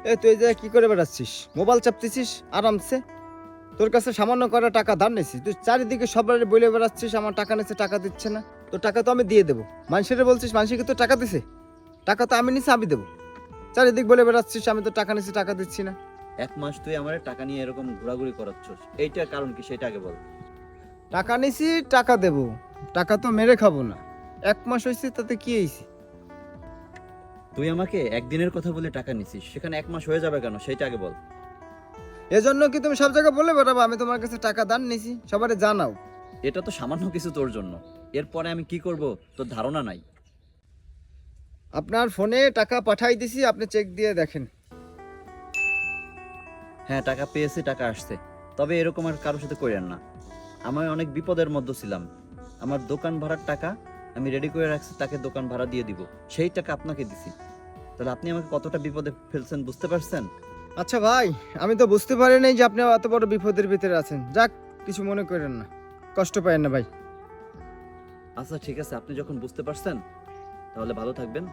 এ তুই যে কি করে বেড়াচ্ছিস, মোবাইল চাপতেছিস আরামসে? তোর কাছে সামান্য করা টাকা ধার নিয়েছিস, তুই চারিদিকে সবার বলে বেড়াচ্ছিস আমার টাকা নিচ্ছে, টাকা দিচ্ছে না। তো টাকা তো আমি দিয়ে দেবো, মানুষের বলছিস মানুষকে তো টাকা দিছে, টাকা তো আমি নিছি, আমি দেবো। চারিদিক বলে বেড়াচ্ছিস আমি তো টাকা নিচ্ছি, টাকা দিচ্ছি না। 1 মাস তুই আমার টাকা নিয়ে এরকম ঘোরাঘুরি করাচ্ছস, এইটার কারণ কি সেটা আগে বল। টাকা নিছি, টাকা দেবো, টাকা তো মেরে খাবো না। 1 মাস হয়েছে, তাতে কি হয়েছে? তুই আমাকে একদিনের কথা বলে টাকা নিছিস, সেখানে 1 মাস হয়ে যাবে কেন সেটা আগে বল। এজন্য কি তুমি সব জায়গায় বলে বেড়াবো আমি তোমার কাছে টাকা ধার নিছি? সবারে জানাও। এটা তো সামান্য কিছু তোর জন্য, এরপরে আমি কি করব তোর ধারণা নাই। আপনার ফোনে টাকা পাঠাই দিছি, আপনি চেক দিয়ে দেখেন। হ্যাঁ, টাকা পেয়েছি, টাকা আসছে। তবে এরকম আর কারোর সাথে কইরেন না। আমি অনেক বিপদের মধ্যে ছিলাম, আমার দোকান ভাড়ার টাকা আমি রেডি করে রাখছি, তাকে দোকান ভাড়া দিয়ে দিব, সেই টাকা আপনাকে দিছি। তাহলে আপনি আমাকে কতটা বিপদে ফেলছেন বুঝতে পারছেন? আচ্ছা ভাই, আমি তো বুঝতে পারি নাই যে আপনি এত বড় বিপদের ভিতরে আছেন। যাক, কিছু মনে করেন না, কষ্ট পায়েন না ভাই। আচ্ছা ঠিক আছে, আপনি যখন বুঝতে পারছেন তাহলে ভালো থাকবেন।